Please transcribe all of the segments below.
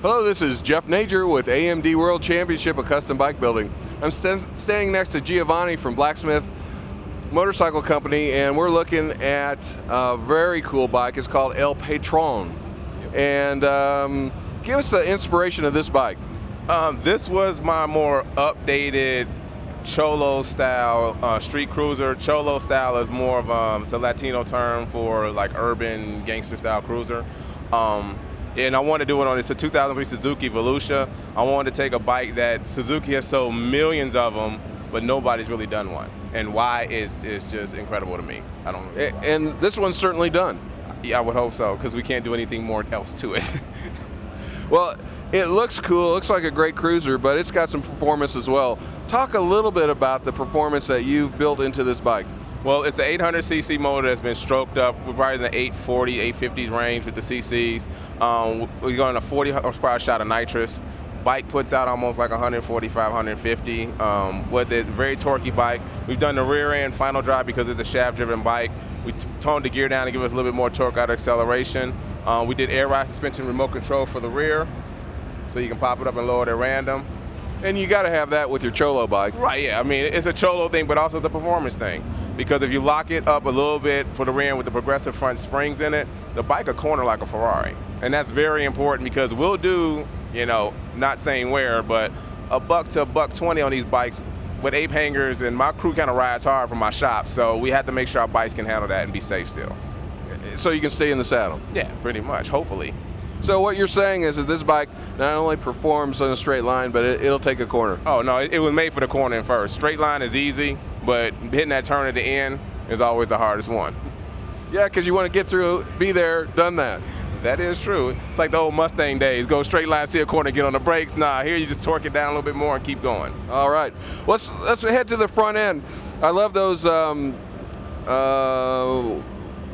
Hello, this is Jeff Nager with AMD World Championship of Custom Bike Building. I'm standing next to Giovanni from Blacksmith Motorcycle Company, and we're looking at a very cool bike. It's called El Patron. And give us the inspiration of this bike. This was my more updated Cholo style street cruiser. Cholo style is more of it's a Latino term for like urban gangster style cruiser. And I wanted to do it on, it's a 2003 Suzuki Volusia. I wanted to take a bike that Suzuki has sold millions of them, but nobody's really done one. And why is just incredible to me. I don't know. And this one's certainly done. Yeah, I would hope so, because we can't do anything more else to it. Well, it looks cool, it looks like a great cruiser, but it's got some performance as well. Talk a little bit about the performance that you've built into this bike. Well, it's an 800cc motor that's been stroked up. We're probably in the 840, 850s range with the CCs. We're going a 40 horsepower shot of nitrous. Bike puts out almost like 145, 150 with a very torquey bike. We've done the rear end final drive because it's a shaft driven bike. We toned the gear down to give us a little bit more torque out of acceleration. We did air ride suspension remote control for the rear, so you can pop it up and lower it at random. And you got to have that with your Cholo bike. Right, yeah. I mean, it's a Cholo thing, but also it's a performance thing. Because if you lock it up a little bit for the rear end with the progressive front springs in it, the bike will corner like a Ferrari. And that's very important because we'll do, you know, not saying where, but $1 to $120 on these bikes with ape hangers, and my crew kind of rides hard from my shop, so we have to make sure our bikes can handle that and be safe still. So you can stay in the saddle? Yeah, pretty much, hopefully. So what you're saying is that this bike not only performs on a straight line, but it'll take a corner. Oh no, it was made for the cornering first. Straight line is easy, but hitting that turn at the end is always the hardest one. Yeah, because you want to get through, be there, done that. That is true. It's like the old Mustang days. Go straight line, see a corner, get on the brakes. Nah, here you just torque it down a little bit more and keep going. All right, let's head to the front end. I love those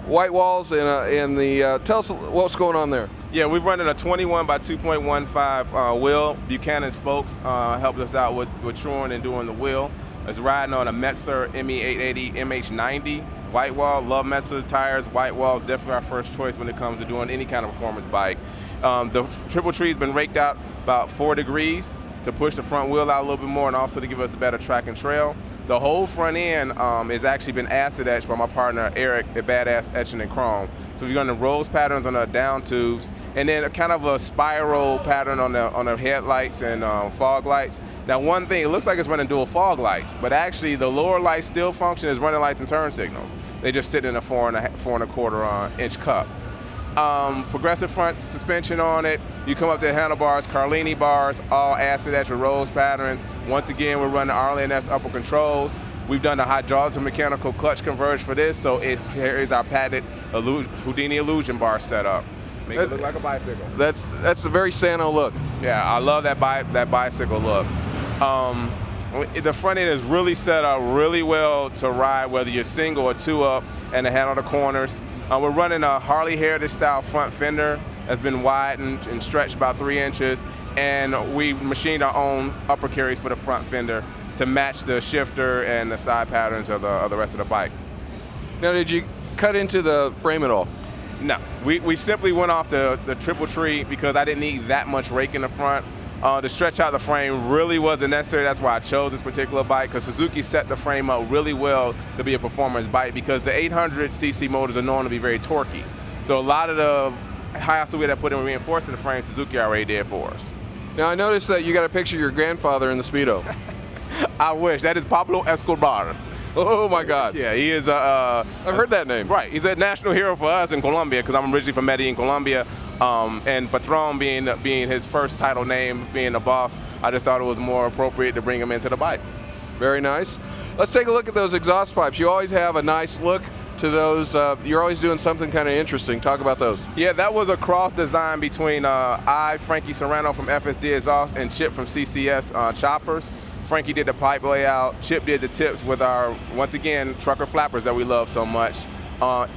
white walls and the, tell us what's going on there. Yeah, we're running a 21 by 2.15 wheel. Buchanan spokes helped us out with truing and doing the wheel. It's riding on a Metzler ME880 MH90 white wall. Love Metzler tires. White wall is definitely our first choice when it comes to doing any kind of performance bike. The triple tree's been raked out about 4 degrees to push the front wheel out a little bit more and also to give us a better track and trail. The whole front end has actually been acid etched by my partner Eric at Badass Etching and Chrome. So we're going to rose patterns on the down tubes, and then a kind of a spiral pattern on the headlights and fog lights. Now one thing, it looks like it's running dual fog lights, but actually the lower lights still function as running lights and turn signals. They just sit in a 4.25 inch cup. Progressive front suspension on it. You come up to the handlebars, Carlini bars, all acid etched with rose patterns. Once again, we're running RLNS upper controls. We've done the hydraulic to mechanical clutch converge for this, so here is our patented Houdini illusion bar setup. Make it look like a bicycle. That's the very Sano look. Yeah, I love that bicycle look. The front end is really set up really well to ride, whether you're single or two up, and to handle the corners. We're running a Harley Heritage style front fender that's been widened and stretched about 3 inches, and we machined our own upper carries for the front fender to match the shifter and the side patterns of the rest of the bike. Now, did you cut into the frame at all? No, we simply went off the triple tree because I didn't need that much rake in the front. To stretch out the frame really wasn't necessary. That's why I chose this particular bike, because Suzuki set the frame up really well to be a performance bike, because the 800cc motors are known to be very torquey. So a lot of the hassle we had to put in reinforcing the frame, Suzuki already did for us. Now I noticed that you got a picture of your grandfather in the Speedo. I wish. That is Pablo Escobar. Oh my God. Yeah, he is I've heard that name. Right, he's a national hero for us in Colombia, because I'm originally from Medellin, Colombia. And Patron being his first title name, being the boss, I just thought it was more appropriate to bring him into the bike. Very nice. Let's take a look at those exhaust pipes. You always have a nice look to those. You're always doing something kind of interesting. Talk about those. Yeah, that was a cross design between Frankie Serrano from FSD Exhaust and Chip from CCS Choppers. Frankie did the pipe layout, Chip did the tips with our, once again, trucker flappers that we love so much.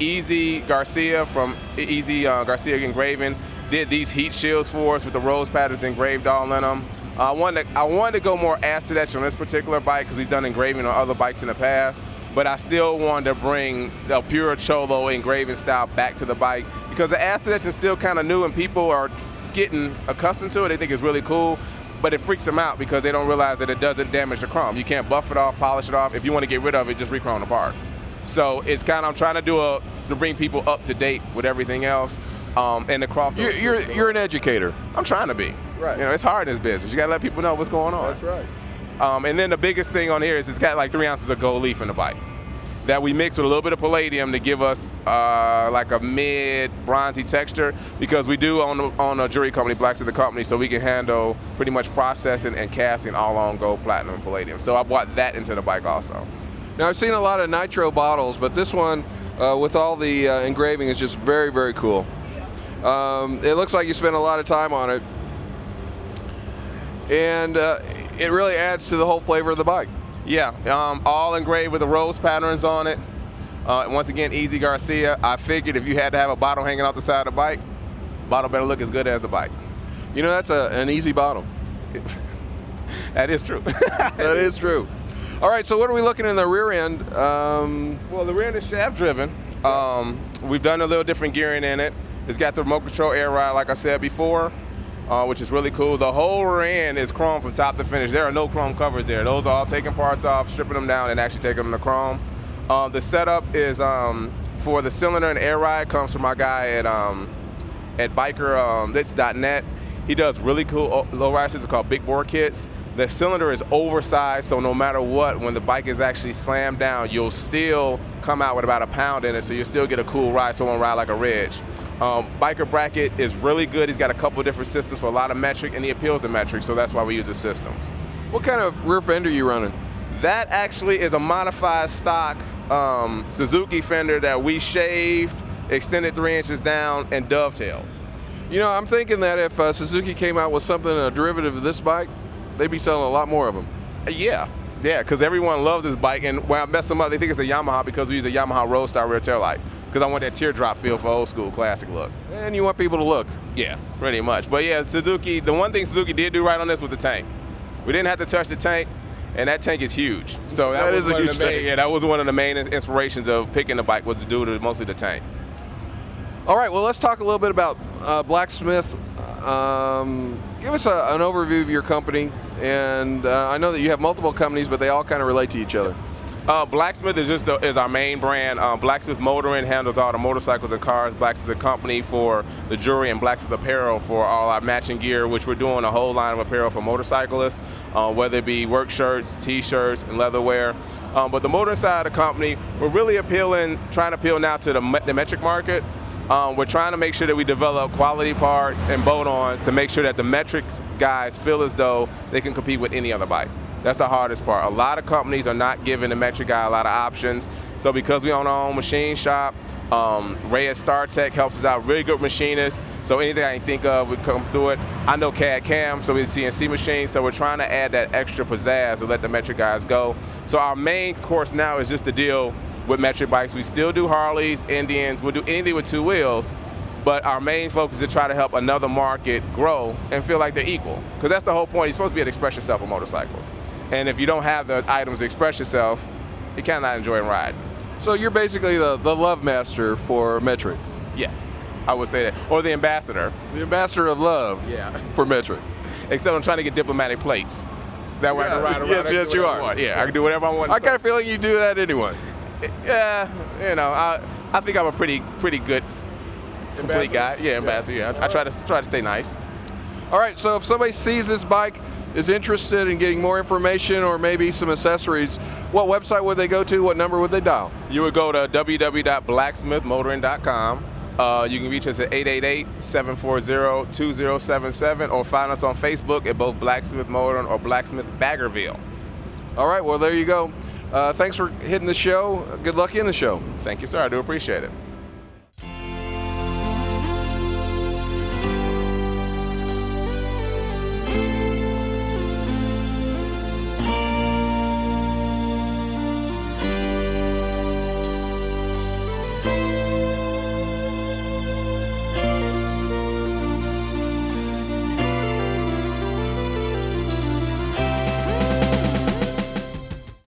Easy Garcia from Easy Garcia Engraving did these heat shields for us with the rose patterns engraved all in them. I wanted to go more acid etch on this particular bike because we've done engraving on other bikes in the past, but I still wanted to bring the pure Cholo engraving style back to the bike because the acid etch is still kind of new and people are getting accustomed to it, they think it's really cool, but it freaks them out because they don't realize that it doesn't damage the chrome. You can't buff it off, polish it off. If you want to get rid of it, just re-chrome the part. So it's kind of, I'm trying to to bring people up to date with everything else. And the crossover. You're an educator. I'm trying to be. Right. You know, it's hard in this business. You got to let people know what's going on. That's right. And then the biggest thing on here is it's got like 3 ounces of gold leaf in the bike that we mix with a little bit of palladium to give us like a mid bronzy texture, because we do own a jewelry company, Blacksmith company, so we can handle pretty much processing and casting all on gold, platinum, and palladium. So I brought that into the bike also. Now I've seen a lot of nitro bottles, but this one with all the engraving is just very, very cool. It looks like you spent a lot of time on it, and it really adds to the whole flavor of the bike. Yeah, all engraved with the rose patterns on it. Once again, Easy Garcia. I figured if you had to have a bottle hanging off the side of the bike, bottle better look as good as the bike. You know, that's an easy bottle. That is true. That is true. All right, so what are we looking in the rear end? Well, the rear end is shaft driven. We've done a little different gearing in it. It's got the remote control air ride, like I said before, which is really cool. The whole rear end is chrome from top to finish. There are no chrome covers there. Those are all taking parts off, stripping them down, and actually taking them to chrome. The setup is for the cylinder and air ride comes from our guy at bikerlits.net. He does really cool low ride systems called big bore kits. The cylinder is oversized, so no matter what, when the bike is actually slammed down, you'll still come out with about a pound in it, so you'll still get a cool ride, so it won't ride like a ridge. Biker bracket is really good. He's got a couple of different systems for a lot of metric, and he appeals to metric, so that's why we use his systems. What kind of rear fender are you running? That actually is a modified stock Suzuki fender that we shaved, extended 3 inches down, and dovetailed. You know, I'm thinking that if Suzuki came out with something, a derivative of this bike, they'd be selling a lot more of them. Yeah, because everyone loves this bike, and when I mess them up, they think it's a Yamaha because we use a Yamaha Roadstar rear tail light, because I want that teardrop feel for old school classic look. And you want people to look. Yeah, pretty much. But yeah, Suzuki, the one thing Suzuki did do right on this was the tank. We didn't have to touch the tank, and that tank is huge. So that was a huge tank. Yeah, that was one of the main inspirations of picking the bike, was to do mostly the tank. All right, well, let's talk a little bit about Blacksmith. Give us an overview of your company, and I know that you have multiple companies, but they all kind of relate to each other. Blacksmith is our main brand. Blacksmith Motoring handles all the motorcycles and cars. Blacksmith the company for the jewelry, and Blacksmith Apparel for all our matching gear, which we're doing a whole line of apparel for motorcyclists, whether it be work shirts, t-shirts, and leatherware. But the motoring side of the company, we're really trying to appeal now to the metric market. We're trying to make sure that we develop quality parts and bolt-ons to make sure that the metric guys feel as though they can compete with any other bike. That's the hardest part. A lot of companies are not giving the metric guy a lot of options. So because we own our own machine shop, Ray at StarTech helps us out, really good machinists. So anything I can think of would come through it. I know CAD CAM, so we CNC machines. So we're trying to add that extra pizzazz to let the metric guys go. So our main course now is just to deal with metric bikes. We still do Harleys, Indians, we'll do anything with 2 wheels, but our main focus is to try to help another market grow and feel like they're equal. Because that's the whole point. You're supposed to be able to express yourself with motorcycles. And if you don't have the items to express yourself, you cannot enjoy riding. So you're basically the love master for metric. Yes, I would say that. Or the ambassador. The ambassador of love for metric. Except I'm trying to get diplomatic plates. That way I can ride around. Yes, you are. Yeah, I can do whatever I want. I got a feeling you do that anyway. Yeah, you know, I think I'm a pretty good complete guy. Yeah, ambassador. Yeah, I try to stay nice. All right, so if somebody sees this bike, is interested in getting more information or maybe some accessories, what website would they go to? What number would they dial? You would go to www.blacksmithmotoring.com. You can reach us at 888-740-2077 or find us on Facebook at both Blacksmith Motoring or Blacksmith Baggerville. All right, well, there you go. Thanks for hitting the show. Good luck in the show. Thank you, sir. I do appreciate it.